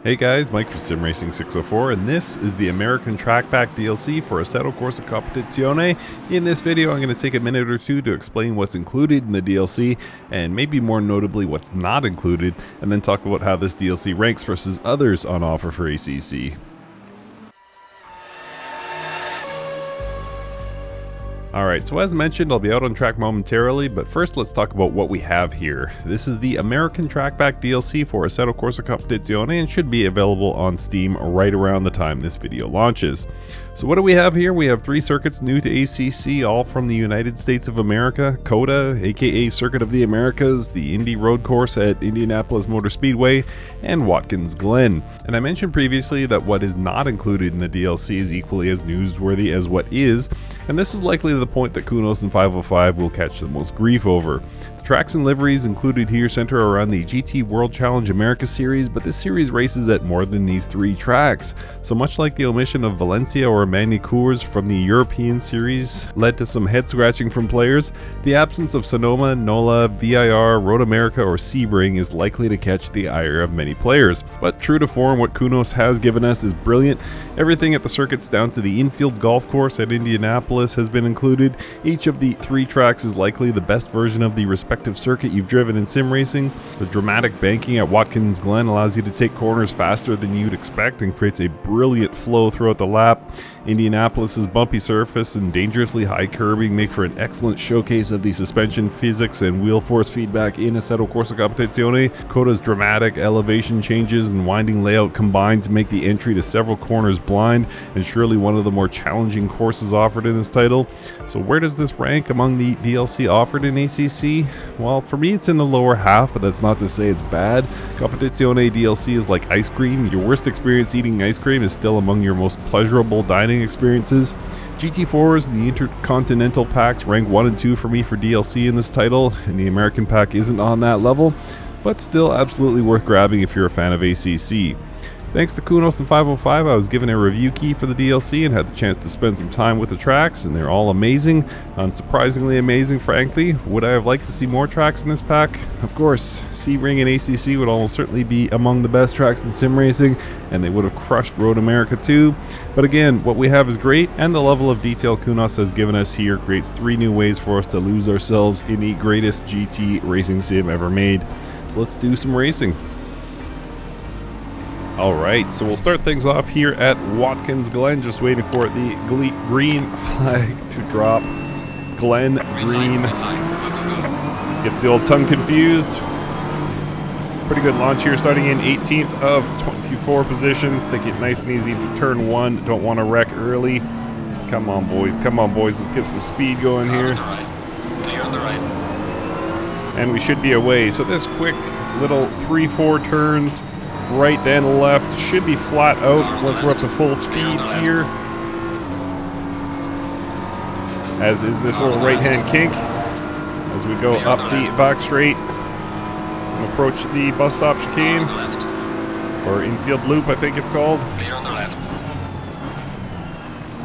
Hey guys, Mike for Sim Racing 604, and this is the American Trackback DLC for Assetto Corsa Competizione. In this video, I'm going to take a minute or two to explain what's included in the DLC, and maybe more notably what's not included, and then talk about how this DLC ranks versus others on offer for ACC. Alright, so as mentioned, I'll be out on track momentarily, but first let's talk about what we have here. This is the American Trackback DLC for Assetto Corsa Competizione and should be available on Steam right around the time this video launches. So what do we have here? We have 3 circuits new to ACC, all from the United States of America: COTA, aka Circuit of the Americas, the Indy Road Course at Indianapolis Motor Speedway, and Watkins Glen. And I mentioned previously that what is not included in the DLC is equally as newsworthy as what is, and this is likely the point that Kunos and 505 will catch the most grief over. Tracks and liveries included here center around the GT World Challenge America series, but this series races at more than these 3 tracks. So much like the omission of Valencia or Magny-Cours from the European series led to some head scratching from players, the absence of Sonoma, NOLA, VIR, Road America, or Sebring is likely to catch the ire of many players. But true to form, what Kunos has given us is brilliant. Everything at the circuits down to the infield golf course at Indianapolis has been included. Each of the 3 tracks is likely the best version of the respective circuit you've driven in sim racing. The dramatic banking at Watkins Glen allows you to take corners faster than you'd expect and creates a brilliant flow throughout the lap. Indianapolis's bumpy surface and dangerously high curbing make for an excellent showcase of the suspension physics and wheel force feedback in Assetto Corsa Competizione. COTA's dramatic elevation changes and winding layout combine to make the entry to several corners blind, and surely one of the more challenging courses offered in this title. So where does this rank among the DLC offered in ACC? Well, for me it's in the lower half, but that's not to say it's bad. Competizione DLC is like ice cream. Your worst experience eating ice cream is still among your most pleasurable dining experiences. GT4s and the Intercontinental packs rank 1 and 2 for me for DLC in this title, and the American pack isn't on that level, but still absolutely worth grabbing if you're a fan of ACC. Thanks to Kunos and 505, I was given a review key for the DLC and had the chance to spend some time with the tracks, and they're all amazing. Unsurprisingly amazing, frankly. Would I have liked to see more tracks in this pack? Of course. Sebring and ACC would almost certainly be among the best tracks in sim racing, and they would have crushed Road America too. But again, what we have is great, and the level of detail Kunos has given us here creates 3 new ways for us to lose ourselves in the greatest GT racing sim ever made. So let's do some racing. Alright, so we'll start things off here at Watkins Glen, just waiting for the green flag to drop. Glen, green. Gets the old tongue confused. Pretty good launch here, starting in 18th of 24 positions. Take it nice and easy to turn 1. Don't want to wreck early. Come on, boys. Come on, boys. Let's get some speed going here. Clear on the right. And we should be away. So this quick little 3-4 turns, right then left, should be flat out once we're up to full speed here, as is this little right hand kink as we go up the back straight and approach the bus stop chicane, or infield loop I think it's called. Clear on the left.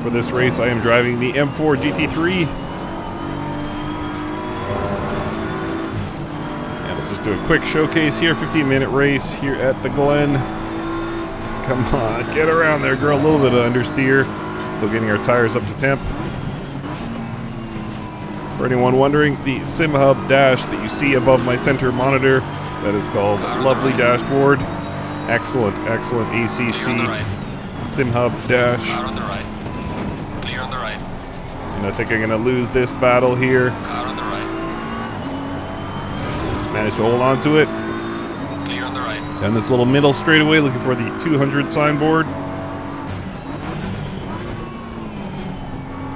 For this race I am driving the M4 GT3. Just do a quick showcase here, 15-minute race here at the Glen. Come on, get around there, girl. A little bit of understeer. Still getting our tires up to temp. For anyone wondering, the Sim Hub dash that you see above my center monitor, that is called Lovely Dashboard. Excellent, excellent ACC Sim Hub dash. Car on the right. Clear on the right. And I think I'm going to lose this battle here. Car on the right. Managed to hold on to it. Clear on the right. Down this little middle straightaway, looking for the 200 signboard.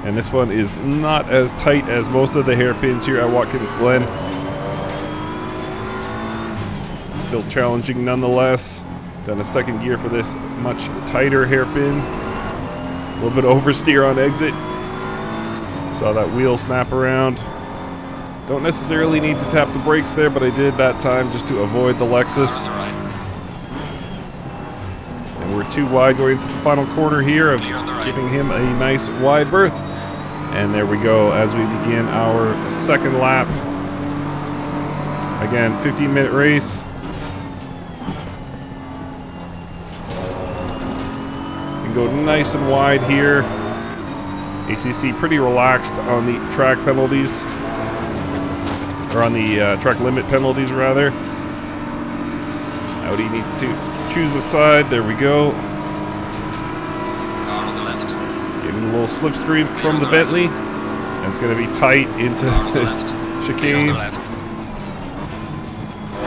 And this one is not as tight as most of the hairpins here at Watkins Glen. Still challenging nonetheless. Done a second gear for this much tighter hairpin. A little bit of oversteer on exit. Saw that wheel snap around. Don't necessarily need to tap the brakes there, but I did that time just to avoid the Lexus. And we're too wide going into the final corner here of giving him a nice wide berth. And there we go as we begin our second lap. Again, 15-minute race. go nice and wide here. ACC pretty relaxed on the track penalties. Or on the track limit penalties, rather. Audi needs to choose a side. There we go. Car on the left. Getting a little slipstream from the Bentley. And it's going to be tight into this chicane.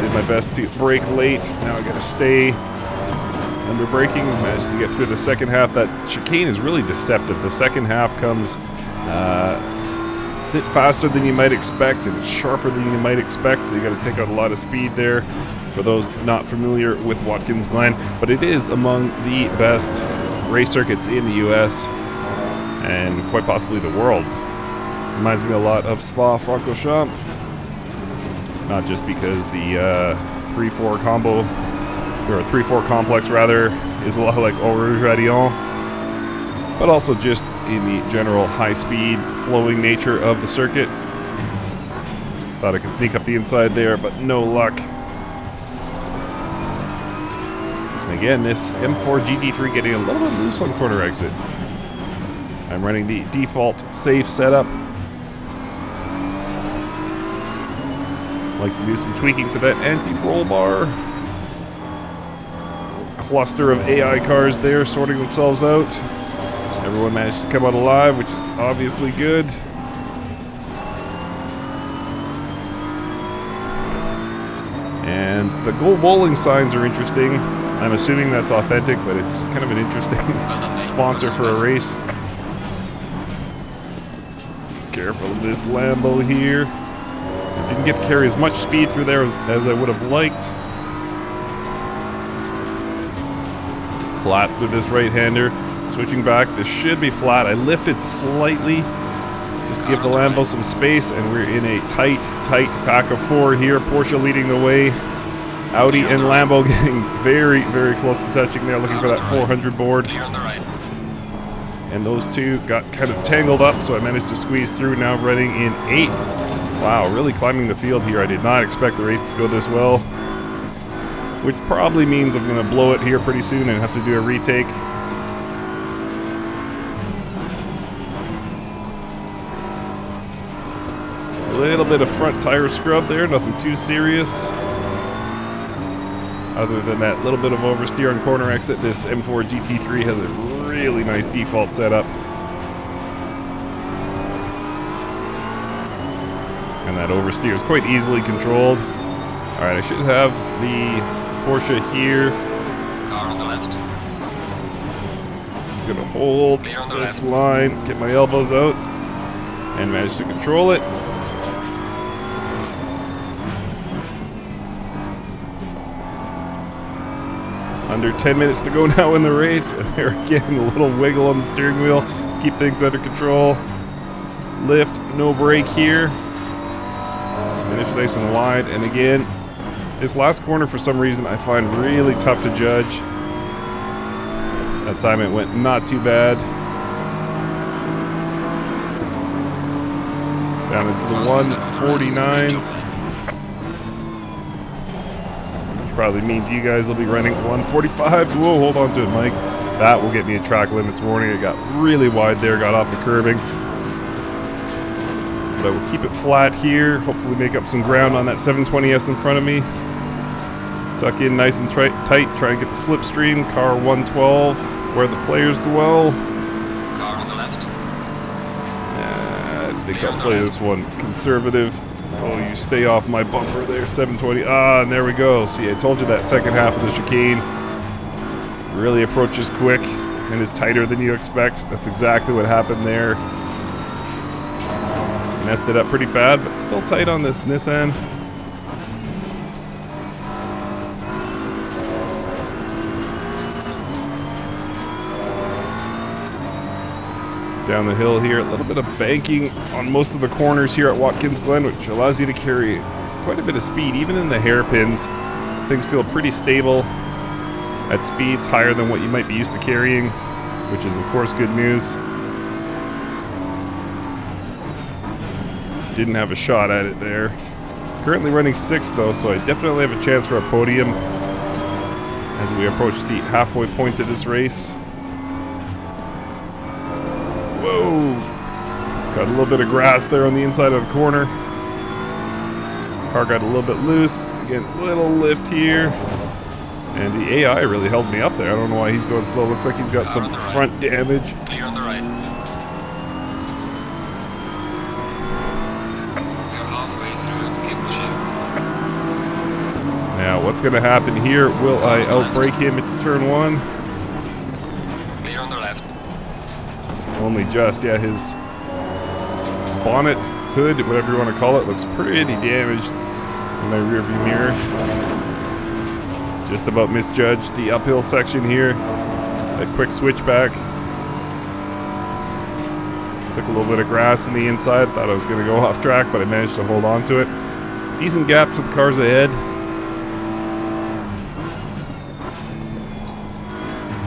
Did my best to brake late. Now I got to stay under braking. Managed to get through the second half. That chicane is really deceptive. The second half comes a bit faster than you might expect, and it's sharper than you might expect, so you got to take out a lot of speed there for those not familiar with Watkins Glen. But it is among the best race circuits in the US and quite possibly the world. Reminds me a lot of Spa-Francorchamps, not just because the 3-4 combo, or 3-4 complex rather, is a lot like Eau Rouge Radillon, but also just in the general high-speed, flowing nature of the circuit. Thought I could sneak up the inside there, but no luck. And again, this M4 GT3 getting a little bit loose on corner exit. I'm running the default safe setup. Like to do some tweaking to that anti-roll bar. Cluster of AI cars there sorting themselves out. Everyone managed to come out alive, which is obviously good. And the gold bowling signs are interesting. I'm assuming that's authentic, but it's kind of an interesting sponsor for a race. Careful of this Lambo here. I didn't get to carry as much speed through there as I would have liked. Flat through this right-hander. Switching back, this should be flat. I lifted slightly just to give the Lambo some space, and we're in a tight pack of four here. Porsche leading the way. Audi and Lambo getting very, very close to touching there, looking for that 400 board. And those two got kind of tangled up, so I managed to squeeze through, now running in 8th. Wow, really climbing the field here. I did not expect the race to go this well, which probably means I'm going to blow it here pretty soon and have to do a retake. A little bit of front tire scrub there, nothing too serious. Other than that little bit of oversteer on corner exit, this M4 GT3 has a really nice default setup. And that oversteer is quite easily controlled. Alright, I should have the Porsche here. Car on the left. Just gonna hold this line, get my elbows out, and manage to control it. Under 10 minutes to go now in the race, and there again, a little wiggle on the steering wheel, keep things under control. Lift, no brake here. Finish nice and wide, and again, this last corner for some reason I find really tough to judge. That time it went not too bad. Down into the 149s. Probably means you guys will be running 145. Whoa, hold on to it, Mike. That will get me a track limits warning. It got really wide there, got off the curbing. But I will keep it flat here, hopefully make up some ground on that 720S in front of me. Tuck in nice and tight, try and get the slipstream. Car 112, where the players dwell. Car on the left. I think I'll play this one conservative. Oh, you stay off my bumper there, 720. Ah, and there we go. See, I told you that second half of the chicane really approaches quick and is tighter than you expect. That's exactly what happened there. Messed it up pretty bad, but still tight on this Nissan. Down the hill here, a little bit of banking on most of the corners here at Watkins Glen, which allows you to carry quite a bit of speed, even in the hairpins. Things feel pretty stable at speeds higher than what you might be used to carrying, which is of course good news. Didn't have a shot at it there. Currently running 6th though, so I definitely have a chance for a podium as we approach the halfway point of this race. Whoa! Got a little bit of grass there on the inside of the corner. Car got a little bit loose. Again, little lift here. And the AI really held me up there. I don't know why he's going slow. Looks like he's got some front damage. Clear on the right. You're halfway through. Keep pushing. Now, what's going to happen here? Will I outbrake him into turn 1? Clear on the left. Only just. Yeah, his bonnet, hood, whatever you want to call it, looks pretty damaged in my rearview mirror. Just about misjudged the uphill section here. That quick switchback. Took a little bit of grass on the inside. Thought I was going to go off track, but I managed to hold on to it. Decent gap to the cars ahead.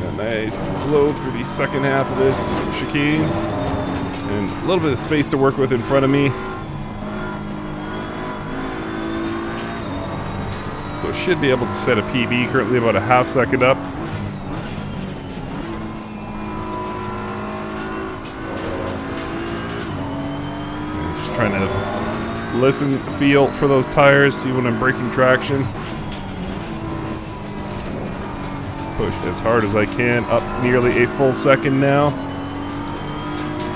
Got nice and slow through the second half of this chicane. And a little bit of space to work with in front of me. So should be able to set a PB, currently about a half second up. And just trying to listen, feel for those tires, see when I'm breaking traction. Push as hard as I can, up nearly a full second now.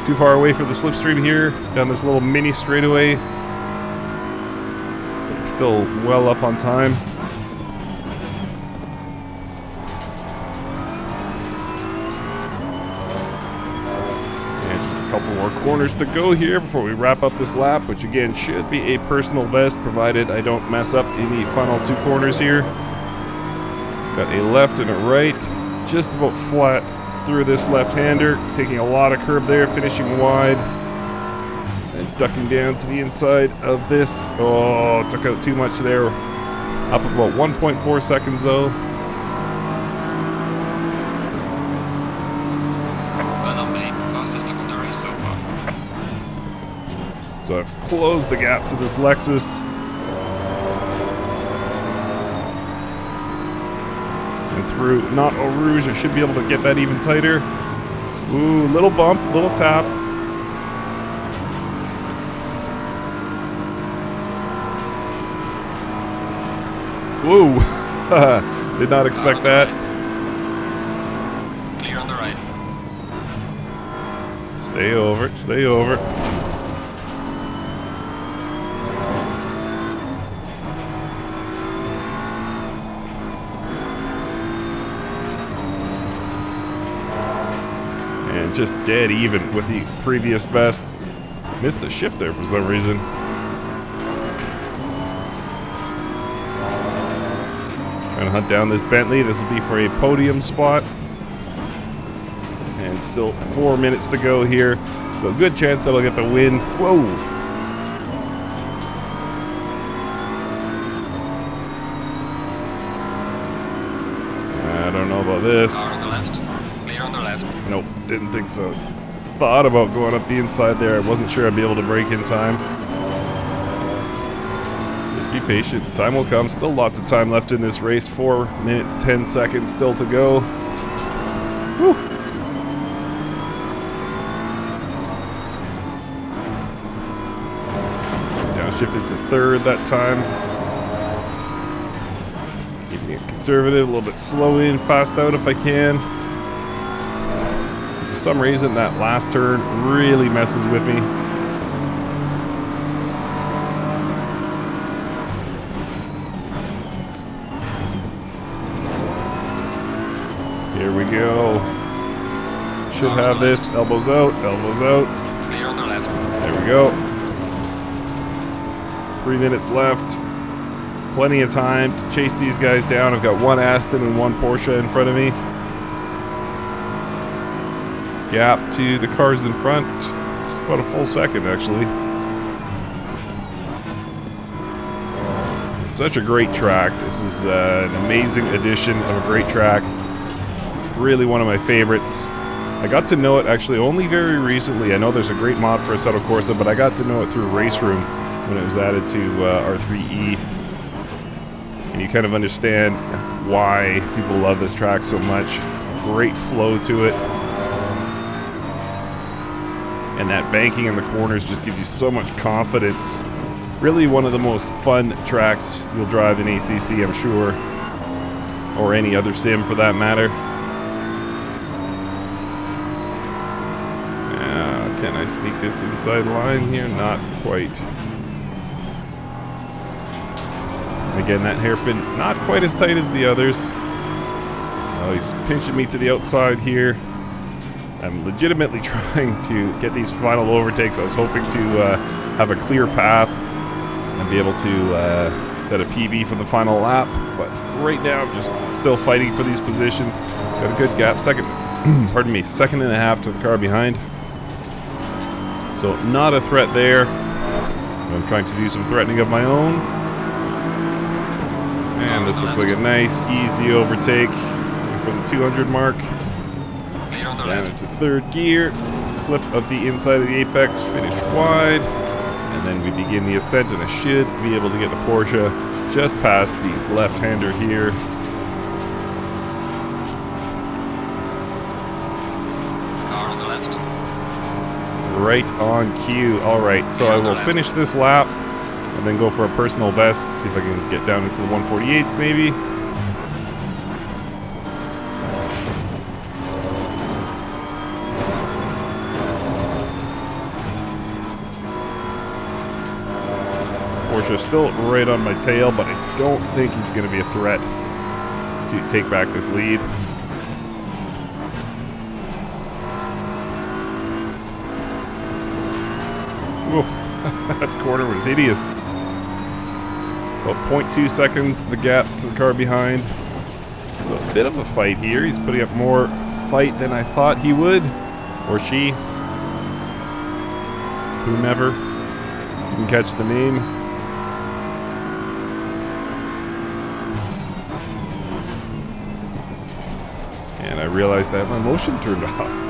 Too far away for the slipstream here, down this little mini straightaway. Still well up on time. And just a couple more corners to go here before we wrap up this lap, which again should be a personal best, provided I don't mess up in the final 2 corners here. Got a left and a right, just about flat through this left-hander, taking a lot of curb there, finishing wide, and ducking down to the inside of this. Oh, took out too much there. Up about 1.4 seconds though. Well done, mate. Fastest lap of the race so far. So I've closed the gap to this Lexus. Through not Eau Rouge, I should be able to get that even tighter. Ooh, little bump, little tap. Whoa, did not expect that. Clear on the right. Stay over, stay over. And just dead even with the previous best. Missed a shift there for some reason. Trying to hunt down this Bentley. This will be for a podium spot. And still 4 minutes to go here. So a good chance that I'll get the win. Whoa! I don't know about this. Car on the left. Clear on the left. Nope, didn't think so. Thought about going up the inside there. I wasn't sure I'd be able to brake in time. Just be patient. Time will come. Still lots of time left in this race. 4 minutes, 10 seconds still to go. Woo. Downshifted to third that time. Keeping it conservative, a little bit slow in, fast out if I can. For some reason, that last turn really messes with me. Here we go. Should have this. Elbows out, elbows out. Clear on the left. There we go. 3 minutes left. Plenty of time to chase these guys down. I've got one Aston and one Porsche in front of me. Gap to the cars in front, just about a full second actually. It's such a great track. This is an amazing addition of a great track. Really one of my favorites. I got to know it actually only very recently. I know there's a great mod for Assetto Corsa, but I got to know it through Race Room when it was added to R3E. And you kind of understand why people love this track so much. Great flow to it. And that banking in the corners just gives you so much confidence. Really one of the most fun tracks you'll drive in ACC, I'm sure. Or any other sim for that matter. Can I sneak this inside line here? Not quite. Again, that hairpin not quite as tight as the others. Oh, he's pinching me to the outside here. I'm legitimately trying to get these final overtakes. I was hoping to have a clear path and be able to set a PB for the final lap. But right now, I'm just still fighting for these positions. Got a good gap. Pardon me, second and a half to the car behind. So not a threat there. I'm trying to do some threatening of my own. And this looks like a nice, easy overtake for the 200 mark. Down into third gear. Clip of the inside of the apex, finish wide. And then we begin the ascent, and I should be able to get the Porsche just past the left-hander here. Car on the left. Right on cue. Alright, so I will finish this lap and then go for a personal best. See if I can get down into the 148s maybe. Porsche still right on my tail, but I don't think he's going to be a threat to take back this lead. Oof, that corner was hideous. About 0.2 seconds the gap to the car behind. So a bit of a fight here. He's putting up more fight than I thought he would. Or she. Whomever. Didn't catch the name. And I realized I had my motion turned off.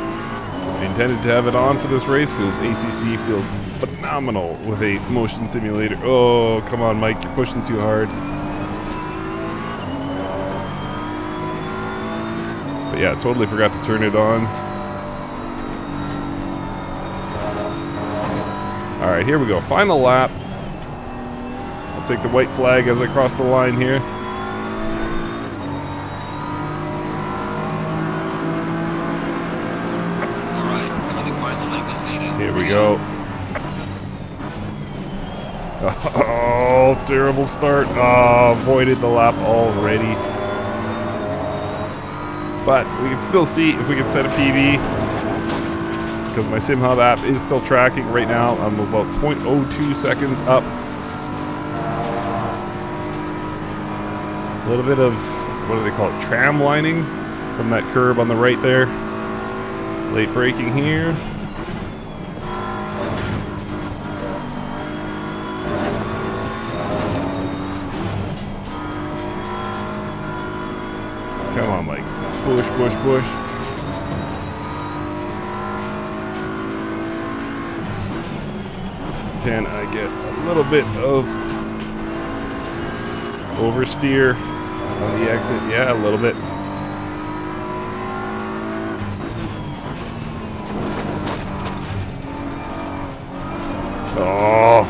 I intended to have it on for this race because ACC feels phenomenal with a motion simulator. Oh, come on, Mike, you're pushing too hard. But yeah, totally forgot to turn it on. Alright, here we go. Final lap. I'll take the white flag as I cross the line here. Here we go. Oh, terrible start. Oh, avoided the lap already. But we can still see if we can set a PB. Because my SimHub app is still tracking right now. I'm about 0.02 seconds up. A little bit of, what do they call it, tram lining from that curb on the right there. Late braking here. Come on, Mike. Push, push, push. Can I get a little bit of oversteer on the exit? Yeah, a little bit. Oh.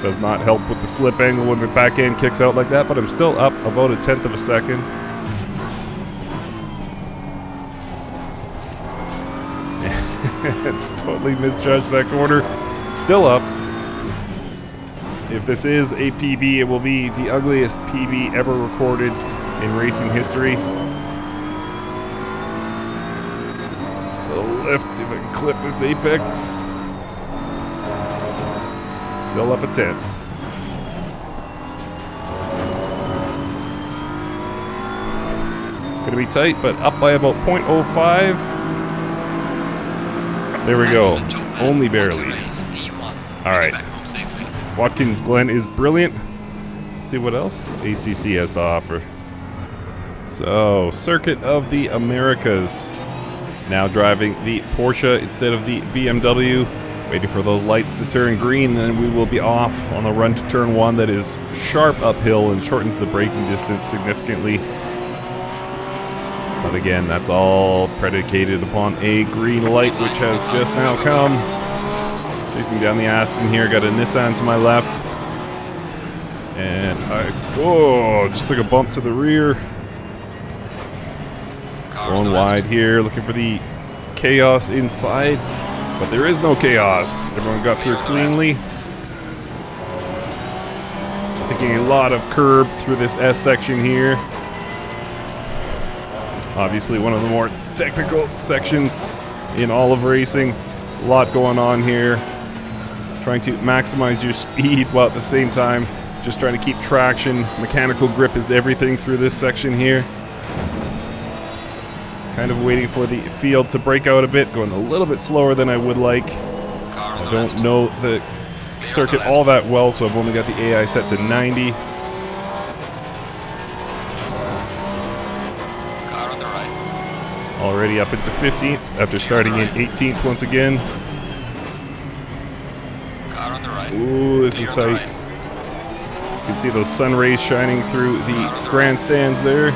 Does not help with the slip angle when the back end kicks out like that, but I'm still up about 1/10 of a second. Totally misjudged that corner. Still up. If this is a PB, it will be the ugliest PB ever recorded in racing history. A little lift, see if I can clip this apex. Still up 1/10. Gonna be tight, but up by about 0.05. There we go. Only barely. Alright. Watkins Glen is brilliant. Let's see what else ACC has to offer. So, Circuit of the Americas. Now driving the Porsche instead of the BMW. Waiting for those lights to turn green, then we will be off on the run to turn 1 that is sharp uphill and shortens the braking distance significantly. But But again, that's all predicated upon a green light, which has just now come. Chasing down the Aston here, got a Nissan to my left. And just took a bump to the rear. Going wide here, looking for the chaos inside. But there is no chaos. Everyone got through cleanly. Taking a lot of curb through this S section here. Obviously one of the more technical sections in all of racing. A lot going on here. Trying to maximize your speed while at the same time just trying to keep traction. Mechanical grip is everything through this section here. Kind of waiting for the field to break out a bit, going a little bit slower than I would like. I don't know the circuit all that well, so I've only got the AI set to 90. Already up into 15th after starting in 18th once again. Ooh, this is tight. You can see those sun rays shining through the grandstands there.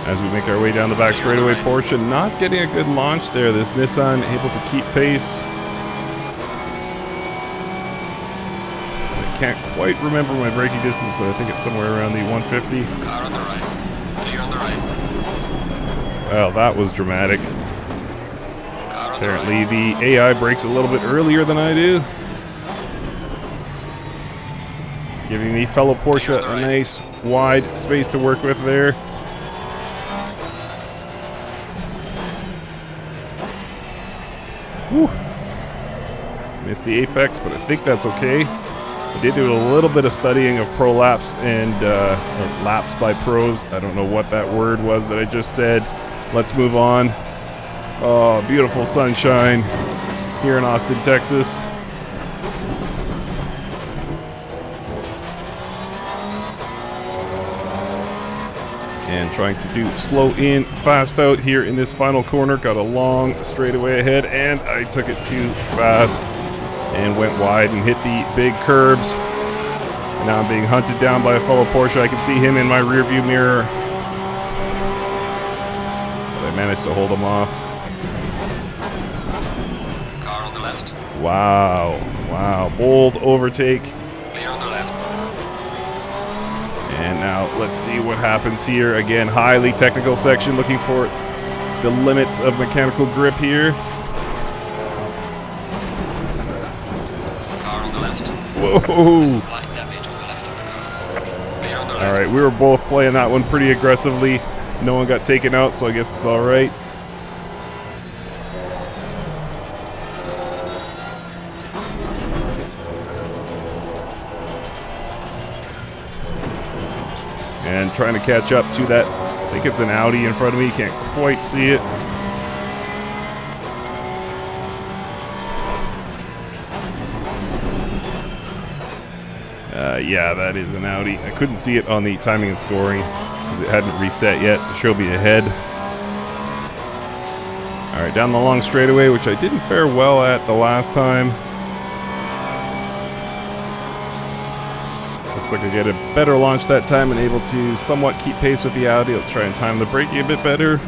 As we make our way down the back straightaway portion, not getting a good launch there. This Nissan able to keep pace. I can't quite remember my braking distance, but I think it's somewhere around the 150. Car on the right. Clear on the right. Well, that was dramatic. Apparently the AI brakes a little bit earlier than I do. Giving the fellow Porsche a nice wide space to work with there. Whew. Missed the apex, but I think that's okay. I did do a little bit of studying of pro laps and laps by pros. I don't know what that word was that I just said. Let's move on. Oh, beautiful sunshine here in Austin, Texas. And trying to do slow in, fast out here in this final corner. Got a long straightaway ahead, and I took it too fast and went wide and hit the big curbs. Now I'm being hunted down by a fellow Porsche. I can see him in my rear view mirror. But I managed to hold him off. Car on the left. Wow, wow, bold overtake. Clear on the left. And now let's see what happens here. Again, highly technical section, looking for the limits of mechanical grip here. Car on the left. Whoa! Slight damage on the left of the car. Clear on the left. All right, we were both playing that one pretty aggressively. No one got taken out, so I guess it's all right. And trying to catch up to that. I think it's an Audi in front of me. Can't quite see it. Yeah, that is an Audi. I couldn't see it on the timing and scoring because it hadn't reset yet to show me ahead. All right, down the long straightaway, which I didn't fare well at the last time. Looks like I get a better launch that time and able to somewhat keep pace with the Audi. Let's try and time the braking a bit better.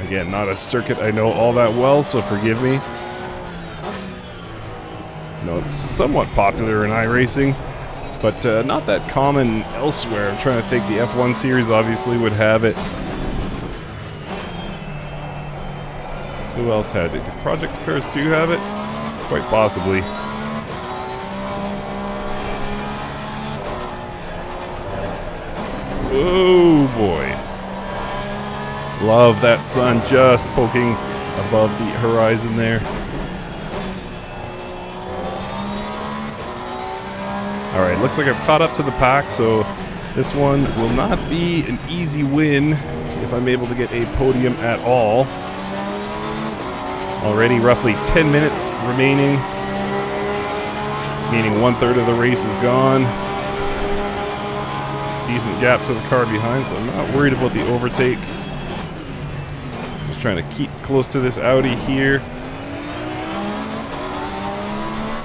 Again, not a circuit I know all that well, so forgive me. No, it's somewhat popular in iRacing, but not that common elsewhere. I'm trying to think. The F1 series obviously would have it. Who else had it? Did Project Cars 2 have it? Quite possibly. Oh boy. Love that sun just poking above the horizon there. Alright, looks like I've caught up to the pack, so this one will not be an easy win if I'm able to get a podium at all. Already roughly 10 minutes remaining, meaning 1/3 of the race is gone. Decent gap to the car behind, so I'm not worried about the overtake. Just trying to keep close to this Audi here.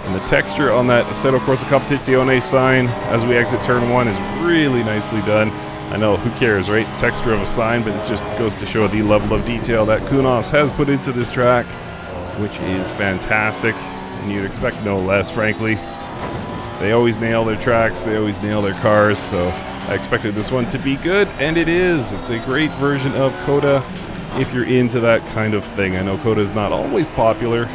And the texture on that Assetto Corsa Competizione sign as we exit turn 1 is really nicely done. I know, who cares, right? Texture of a sign, but it just goes to show the level of detail that Kunos has put into this track, which is fantastic, and you'd expect no less, frankly. They always nail their tracks, they always nail their cars, so I expected this one to be good, and it is. It's a great version of COTA if you're into that kind of thing. I know COTA is not always popular.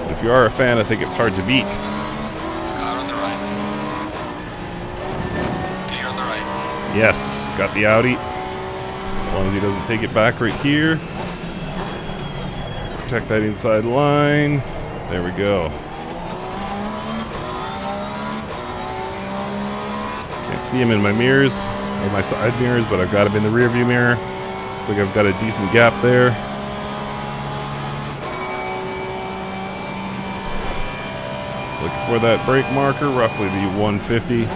If you are a fan, I think it's hard to beat. Car on the right. Clear on the right. Yes, got the Audi. As long as he doesn't take it back right here. Protect that inside line. There we go. Can't see him in my mirrors, or my side mirrors, but I've got him in the rear view mirror. Looks like I've got a decent gap there. Looking for that brake marker, roughly the 150.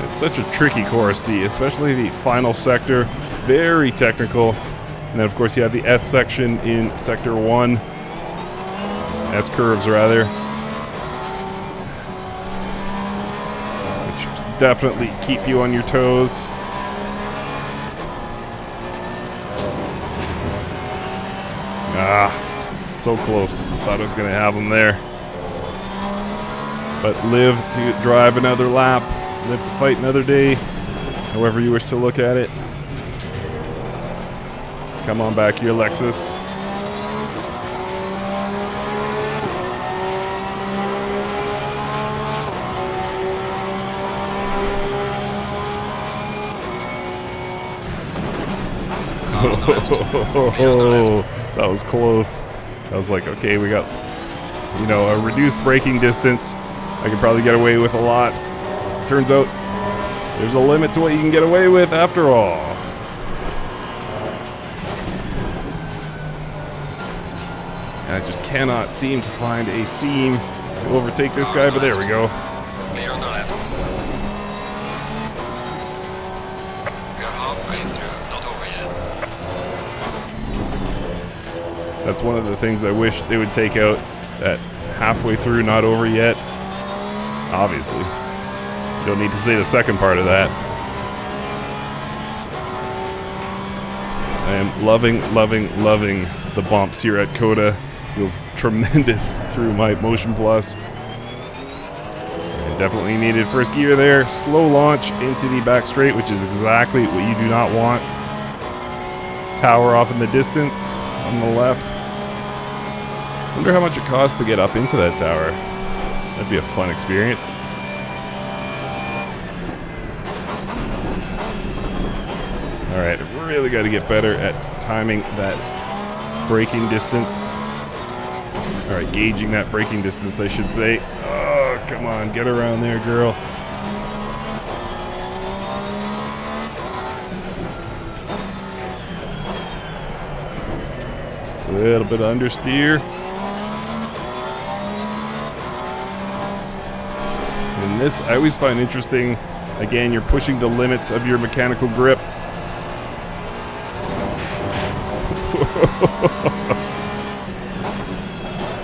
It's such a tricky course, especially the final sector, very technical. And then of course you have the S section in sector 1, S curves rather. Definitely keep you on your toes. Ah, so close. Thought I was going to have them there. But live to drive another lap, live to fight another day, however you wish to look at it. Come on back here, Lexus. Oh, that was close. I was like, okay, we got, you know, a reduced braking distance. I could probably get away with a lot. Turns out there's a limit to what you can get away with after all. And I just cannot seem to find a seam to overtake this guy, but there we go. Clear on the left. We are halfway through, not over yet. That's one of the things I wish they would take out, that halfway through, not over yet. Obviously. Don't need to say the second part of that. I am loving, loving, loving the bumps here at COTA. Feels tremendous through my Motion Plus. And definitely needed first gear there. Slow launch into the back straight, which is exactly what you do not want. Tower off in the distance on the left. Wonder how much it costs to get up into that tower. That'd be a fun experience. Alright, I really got to get better at timing that braking distance. Alright, gauging that braking distance, I should say. Oh, come on, get around there, girl. A little bit of understeer. And this, I always find interesting. Again, you're pushing the limits of your mechanical grip.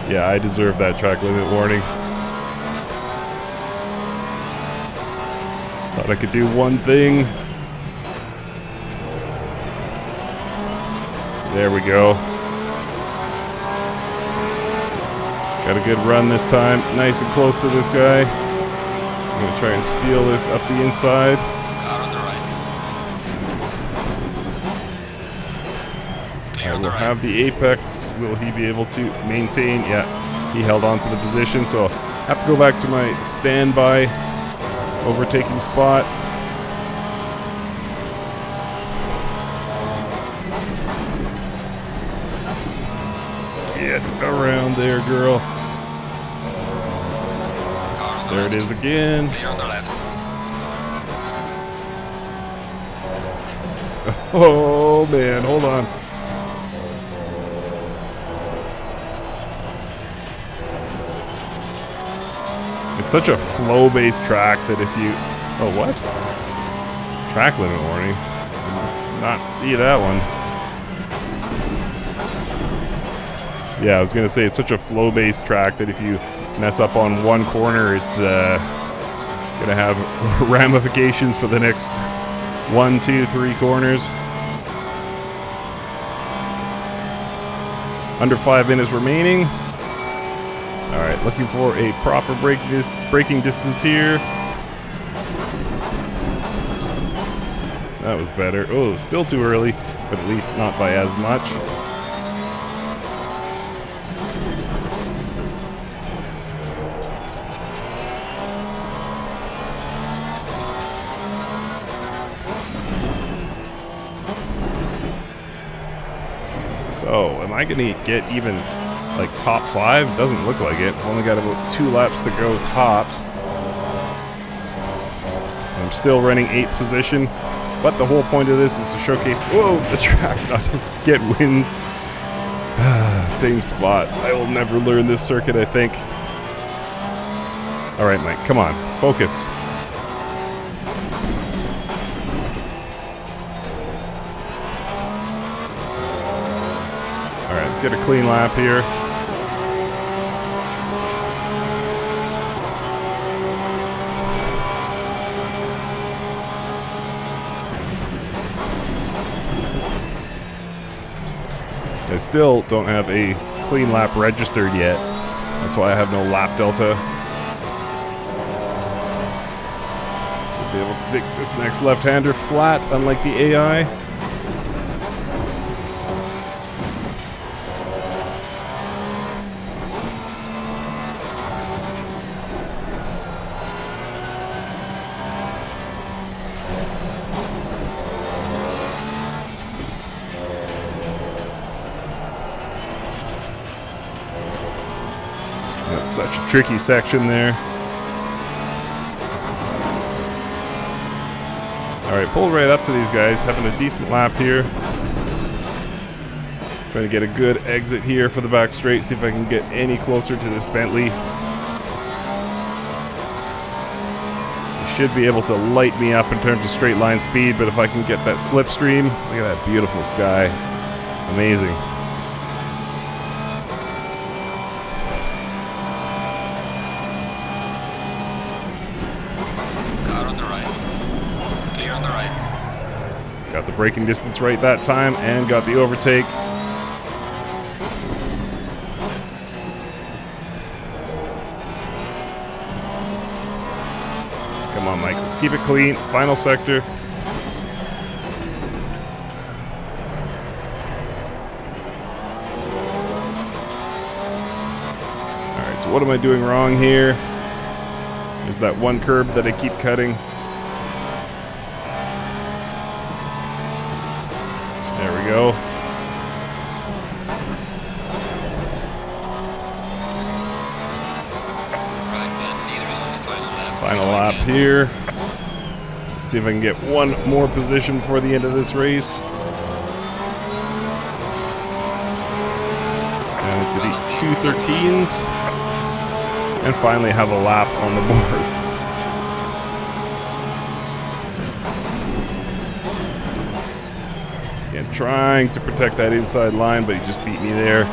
Yeah, I deserve that track limit warning. Thought I could do one thing. There we go. Got a good run this time. Nice and close to this guy. I'm going to try and steal this up the inside. Car on the right. Clear on the We'll right. have the apex. Will he be able to maintain? Yeah, he held on to the position, so I have to go back to my standby overtaking spot. Get around there, girl. Car on the There it left. is again. Clear on the left. Oh man, hold on. It's such a flow-based track that if you... Oh, what? Track limit warning. Did not see that one. Yeah, I was going to say it's such a flow-based track that if you mess up on one corner, it's going to have ramifications for the next 1, 2, 3 corners. Under 5 minutes remaining. Alright, looking for a proper braking distance here. That was better. Oh, still too early, but at least not by as much. So, am I going to get even, like, top 5? Doesn't look like it. I've only got about 2 laps to go tops. I'm still running 8th position, but the whole point of this is to showcase, whoa, the track, not to get wins. Same spot. I will never learn this circuit, I think. All right, Mike, come on, focus. All right, let's get a clean lap here. I still don't have a clean lap registered yet. That's why I have no lap delta. We'll be able to take this next left-hander flat, unlike the AI. That's such a tricky section there. Alright, pull right up to these guys, having a decent lap here. Trying to get a good exit here for the back straight, see if I can get any closer to this Bentley. You should be able to light me up in terms of straight line speed, but if I can get that slipstream, look at that beautiful sky. Amazing. Got the braking distance right that time and got the overtake. Come on, Mike. Let's keep it clean. Final sector. Alright, so what am I doing wrong here? There's that one curb that I keep cutting. There we go. Final lap here. Let's see if I can get one more position before the end of this race. And into the 2:13s. And finally have a lap on the boards. Again, trying to protect that inside line, but he just beat me there.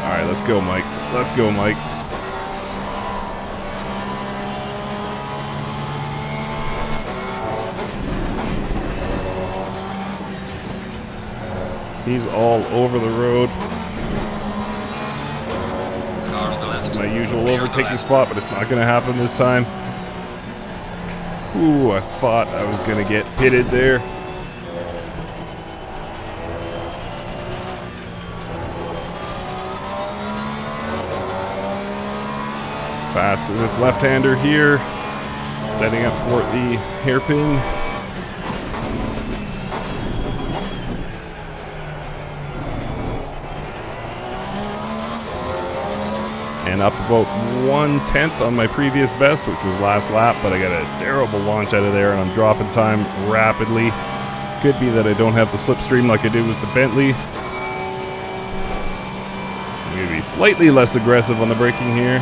Alright, let's go, Mike. Let's go, Mike. He's all over the road. That's my usual overtaking spot, but it's not going to happen this time. Ooh, I thought I was going to get pitted there. Fast to this left-hander here. Setting up for the hairpin. And up about 1/10 on my previous best, which was last lap, but I got a terrible launch out of there and I'm dropping time rapidly. Could be that I don't have the slipstream like I did with the Bentley. I'm going to be slightly less aggressive on the braking here.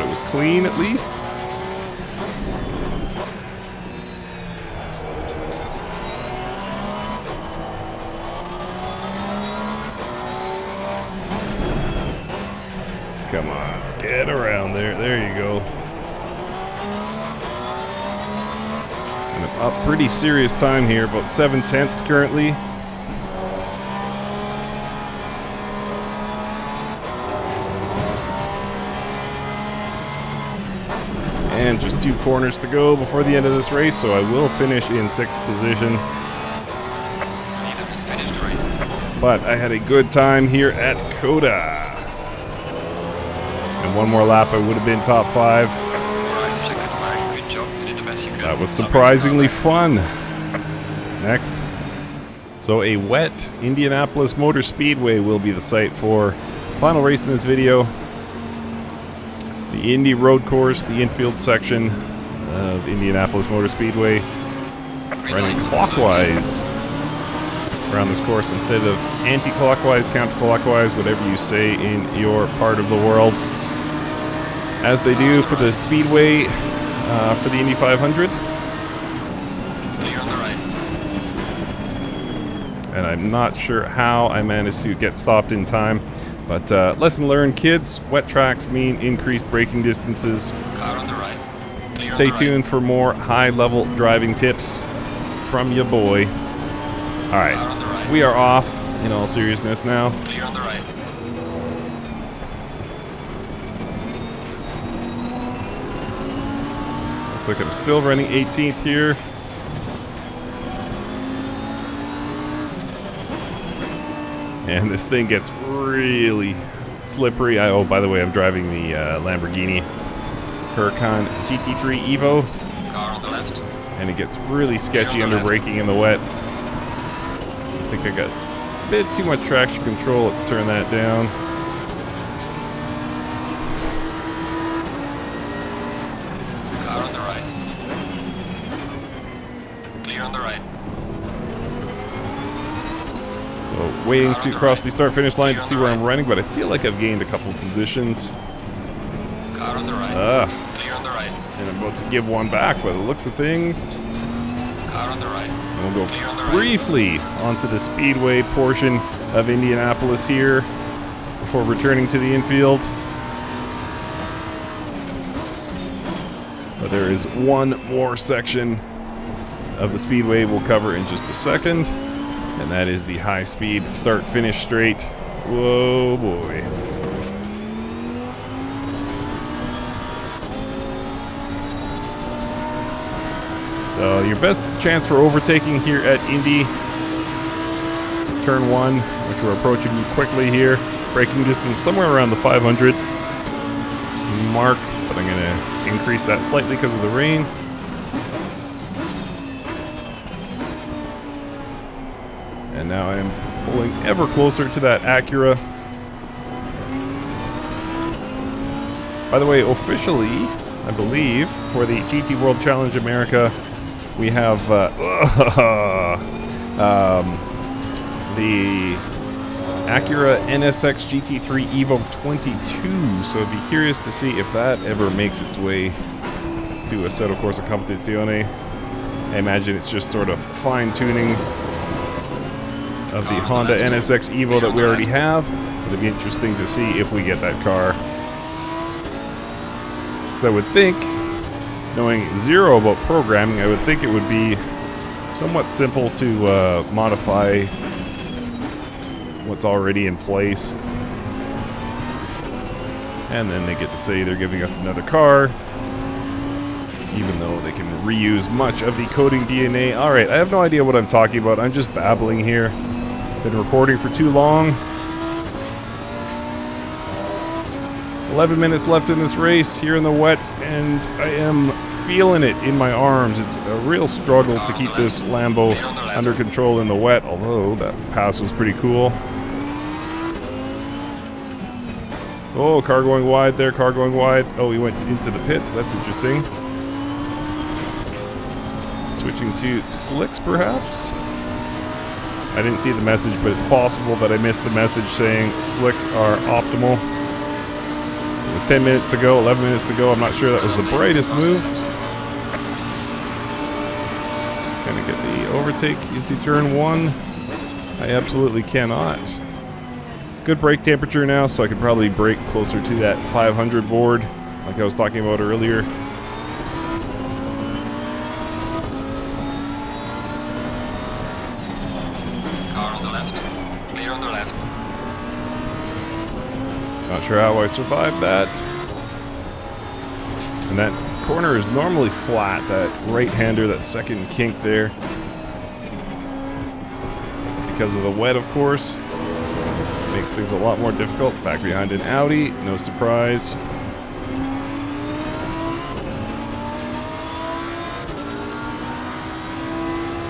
that was clean at least. Come on, get around there. There you go. And I'm up pretty serious time here, about 7/10 currently. And just 2 corners to go before the end of this race, so I will finish in 6th position. But I had a good time here at COTA. And 1 more lap, I would have been top 5. Good job. You did the best you could. That was surprisingly fun. Next. So a wet Indianapolis Motor Speedway will be the site for final race in this video. The Indy Road Course, the infield section of Indianapolis Motor Speedway, running clockwise around this course instead of anti-clockwise, counterclockwise, whatever you say in your part of the world, as they do for the Speedway for the Indy 500. Clear on the right. And I'm not sure how I managed to get stopped in time. But lesson learned, kids. Wet tracks mean increased braking distances. Car on the right. Clear Stay on the tuned for more high-level driving tips from your boy. All Car right, on the right. we are off in all seriousness now. Clear on the right. Looks like I'm still running 18th here. And this thing gets really slippery. Oh, by the way, I'm driving the Lamborghini Huracan GT3 Evo. Car on the left. And it gets really sketchy under braking in the wet. I think I got a bit too much traction control. Let's turn that down. Car on the right. Clear on the right. So waiting to cross the start-finish line to see where I'm running, but I feel like I've gained a couple of positions. Car on the right. Clear on the right. And I'm about to give one back by the looks of things. Car on the right. And we'll Clear on the go right. briefly onto the speedway portion of Indianapolis here before returning to the infield. But there is one more section of the speedway we'll cover in just a second, and that is the high-speed start-finish straight. Whoa, boy. So your best chance for overtaking here at Indy, turn 1, which we're approaching quickly here. Braking distance somewhere around the 500 mark, but I'm going to increase that slightly because of the rain. And now I'm pulling ever closer to that Acura. By the way, officially, I believe, for the GT World Challenge America, we have the Acura NSX GT3 Evo 22. So I'd be curious to see if that ever makes its way to Assetto Corsa Competizione. I imagine it's just sort of fine-tuning of the Honda NSX Evo that we already have. It'd be interesting to see if we get that car. So I would think, knowing zero about programming, I would think it would be somewhat simple to modify what's already in place. And then they get to say they're giving us another car, even though they can reuse much of the coding DNA. Alright, I have no idea what I'm talking about. I'm just babbling here. Been recording for too long. 11 minutes left in this race here in the wet, and I am feeling it in my arms. It's a real struggle to keep this Lambo under control in the wet, although that pass was pretty cool. Oh, car going wide there, car going wide. Oh, he went into the pits. That's interesting. Switching to slicks, perhaps? I didn't see the message, but it's possible that I missed the message saying slicks are optimal. With 10 minutes to go, 11 minutes to go. I'm not sure that was the brightest move. Can I get the overtake into turn 1? I absolutely cannot. Good brake temperature now, so I could probably brake closer to that 500 board, like I was talking about earlier. Car on the left. Clear on the left. Not sure how I survived that. And that corner is normally flat, that right-hander, that second kink there. Because of the wet, of course. Makes things a lot more difficult. Back behind an Audi, no surprise.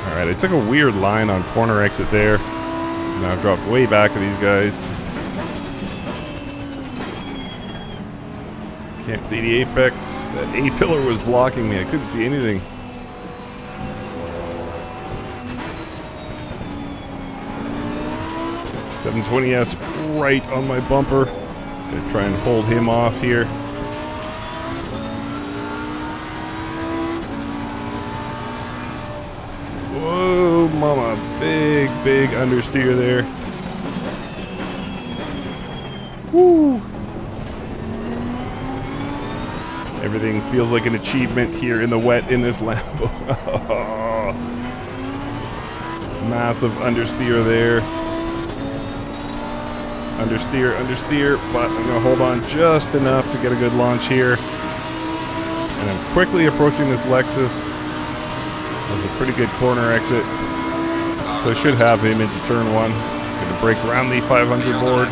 Alright, I took a weird line on corner exit there. Now I've dropped way back of these guys. Can't see the apex. That A-pillar was blocking me. I couldn't see anything. .720S right on my bumper. Gonna try and hold him off here. Whoa, mama. Big, big understeer there. Woo. Everything feels like an achievement here in the wet in this Lambo. Massive understeer there. Understeer, but I'm going to hold on just enough to get a good launch here. And I'm quickly approaching this Lexus. That was a pretty good corner exit. So I should have him into turn 1. Going to break around the 500 board.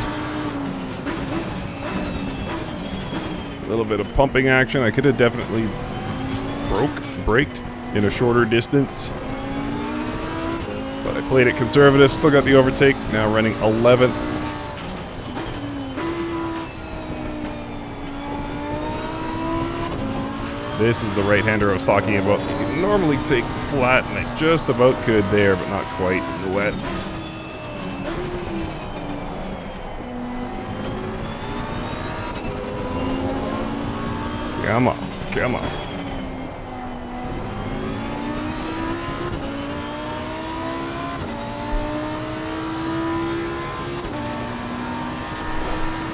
A little bit of pumping action. I could have definitely braked in a shorter distance. But I played it conservative, still got the overtake. Now running 11th. This is the right-hander I was talking about. You can normally take flat, and I just about could there, but not quite in the wet. Come on, come on.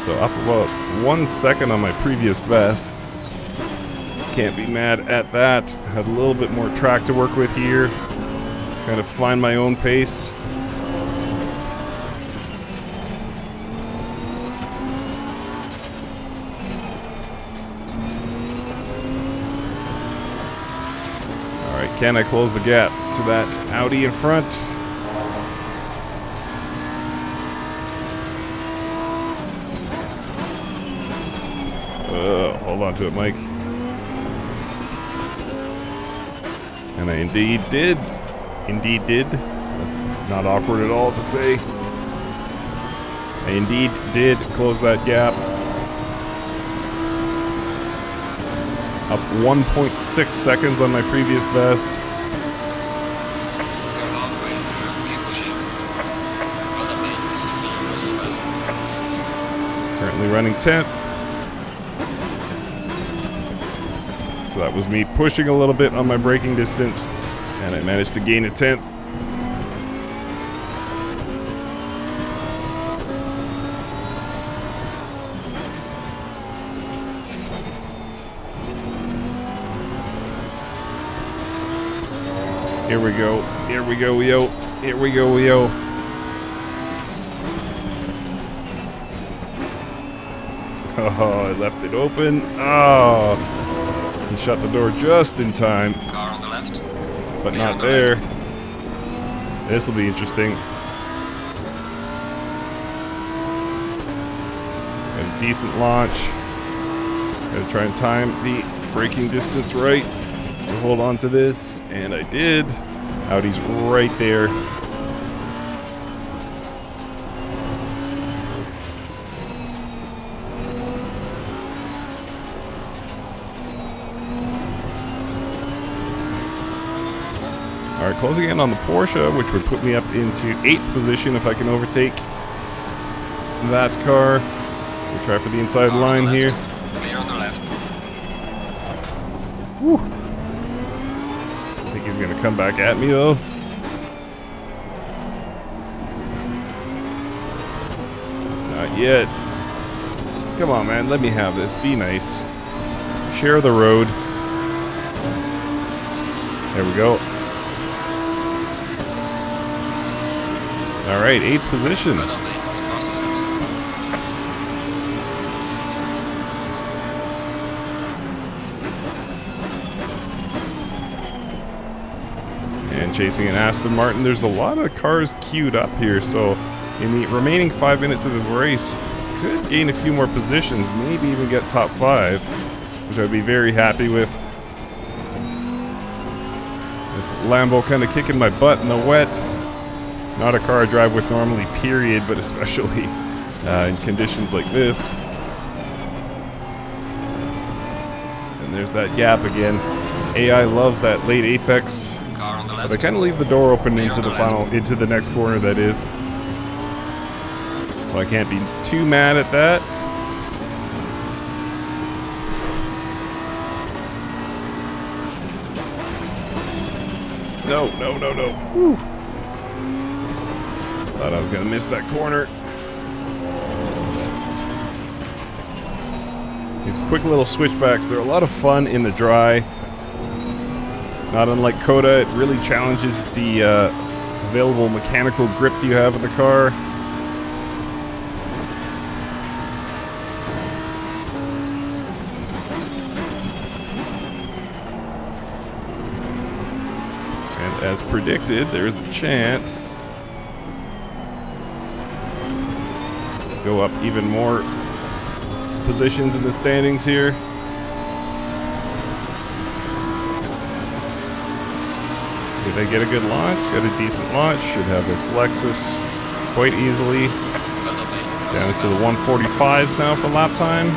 So up about 1 second on my previous best. Can't be mad at that. Had a little bit more track to work with here. Kind of find my own pace. Alright, can I close the gap to that Audi in front? Hold on to it, Mike. And I indeed did. Indeed did. That's not awkward at all to say. I indeed did close that gap. Up 1.6 seconds on my previous best. Currently running 10th. So that was me pushing a little bit on my braking distance, and I managed to gain a 10th. Here we go. Here we go, yo. Here we go, yo. Oh, I left it open. Oh. He shut the door just in time. Car on the left. But not there. This will be interesting. Got a decent launch. Gotta try and time the braking distance right to hold on to this, and I did. Audi's right there. Alright, closing in on the Porsche, which would put me up into 8th position if I can overtake that car. We'll try for the inside line here. Clear on the left. Whew. I think he's gonna come back at me though. Not yet. Come on, man. Let me have this. Be nice. Share the road. There we go. Alright, 8th position. Well done, mate. The fastest lap so far. And chasing an Aston Martin. There's a lot of cars queued up here, so in the remaining 5 minutes of this race, could gain a few more positions, maybe even get top 5, which I'd be very happy with. This Lambo kind of kicking my butt in the wet. Not a car I drive with normally, period, but especially in conditions like this. And there's that gap again. AI loves that late apex, Car on the left. but I kind of leave the door open Clear into on the the final, left. into the next corner, that is. So I can't be too mad at that. No, no, no, no. Whew. Thought I was going to miss that corner. These quick little switchbacks, they're a lot of fun in the dry. Not unlike COTA, it really challenges the available mechanical grip you have in the car. And as predicted, there's a chance to go up even more positions in the standings here. Did I get a good launch? Got a decent launch. Should have this Lexus quite easily. Well done, mate. Down to the 145s now for lap time.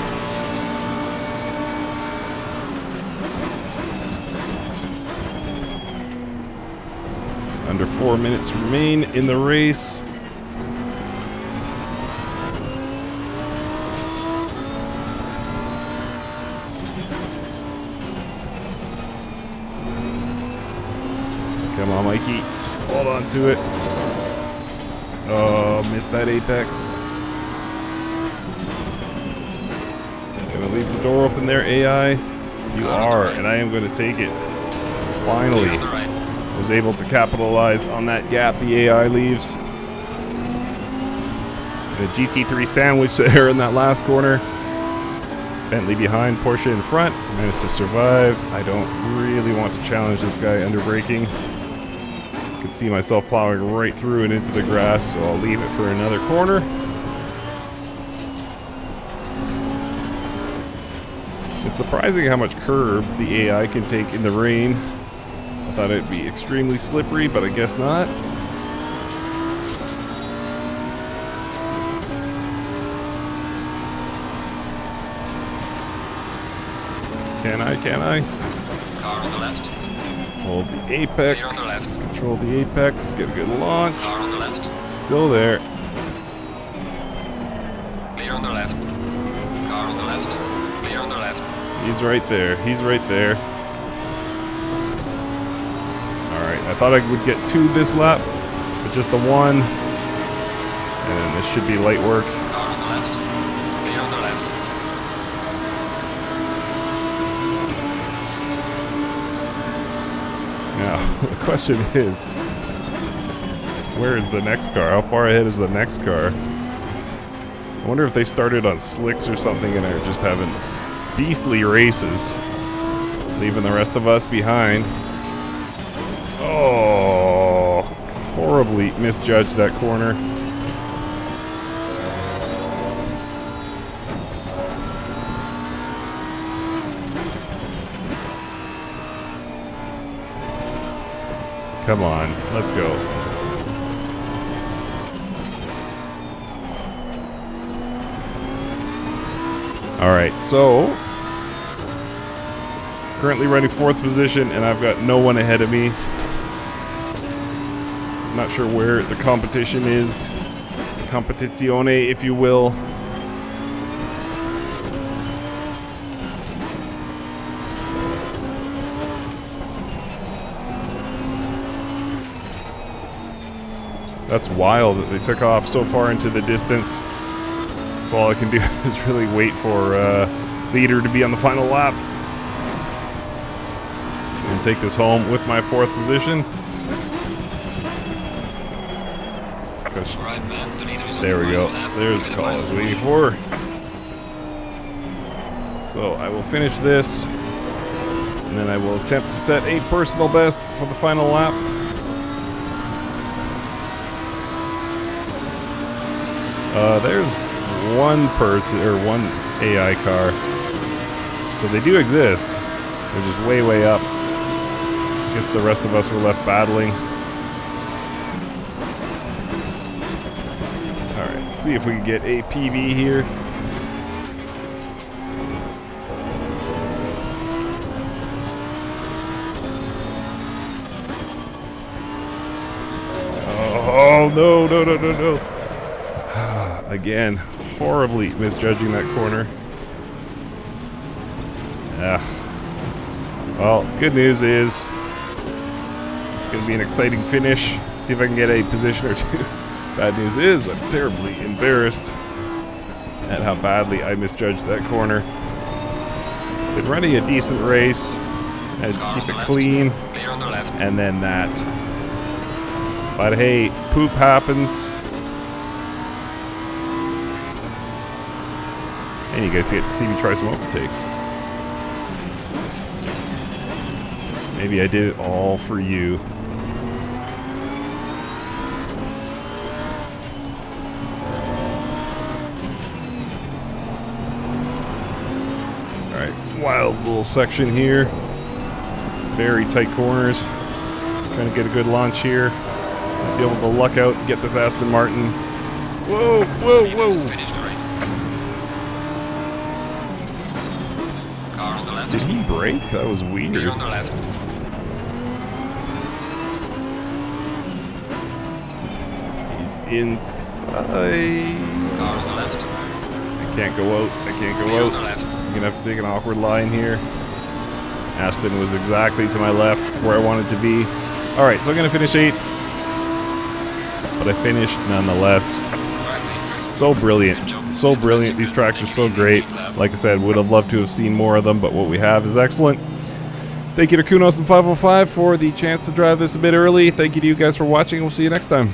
Under 4 minutes remain in the race. Come on, Mikey. Hold on to it. Oh, missed that apex. Gonna leave the door open there, AI. You are, and I am gonna take it. Finally. Clear on the right. Was able to capitalize on that gap the AI leaves. The GT3 sandwich there in that last corner. Bentley behind, Porsche in front. Managed to survive. I don't really want to challenge this guy under braking. I can see myself plowing right through and into the grass, so I'll leave it for another corner. It's surprising how much curb the AI can take in the rain. I thought it'd be extremely slippery, but I guess not. Can I? Car on the left. Hold the Clear on the apex. left. Control the apex. Get a good launch. Car on the left. Still there. Clear on the left. Car on the left. Clear on the left. He's right there. He's right there. Alright, I thought I would get 2 this lap, but just the 1. And then this should be light work. Car on the left. Clear on the left. Now, the question is, where is the next car? How far ahead is the next car? I wonder if they started on slicks or something and are just having beastly races, leaving the rest of us behind. Oh, horribly misjudged that corner. Come on, let's go. Alright, so currently running 4th position, and I've got no one ahead of me. Not sure where the competition is. Competizione, if you will. That's wild that they took off so far into the distance. So all I can do is really wait for leader to be on the final lap. And take this home with my 4th position. Alright, man. The leader is on There the we go. final lap. There's the call I was waiting for. So I will finish this. And then I will attempt to set a personal best for the final lap. There's one person, or one AI car. So they do exist. They're just way, way up. I guess the rest of us were left battling. Alright, let's see if we can get a PB here. Oh, no, no, no, no, no. Again, horribly misjudging that corner. Well, good news is it's going to be an exciting finish. See if I can get a position or 2. Bad news is I'm terribly embarrassed at how badly I misjudged that corner. Been running a decent race. I just keep it clean. And then that. But hey, poop happens. And you guys get to see me try some overtakes. Maybe I did it all for you. Alright, wild little section here. Very tight corners. Trying to get a good launch here. Be able to luck out and get this Aston Martin. Whoa, whoa, whoa! Car on the left. Did he brake? That was weird. Leader on the left. He's inside. Car on the left. I can't go out. I can't go Leader on out. the left. I'm gonna have to take an awkward line here. Aston was exactly to my left where I wanted to be. Alright, so I'm gonna finish 8th. But I finished nonetheless. So brilliant. So brilliant. These tracks are so great. Like I said, would have loved to have seen more of them, but what we have is excellent. Thank you to Kunos and 505 for the chance to drive this a bit early. Thank you to you guys for watching, and we'll see you next time.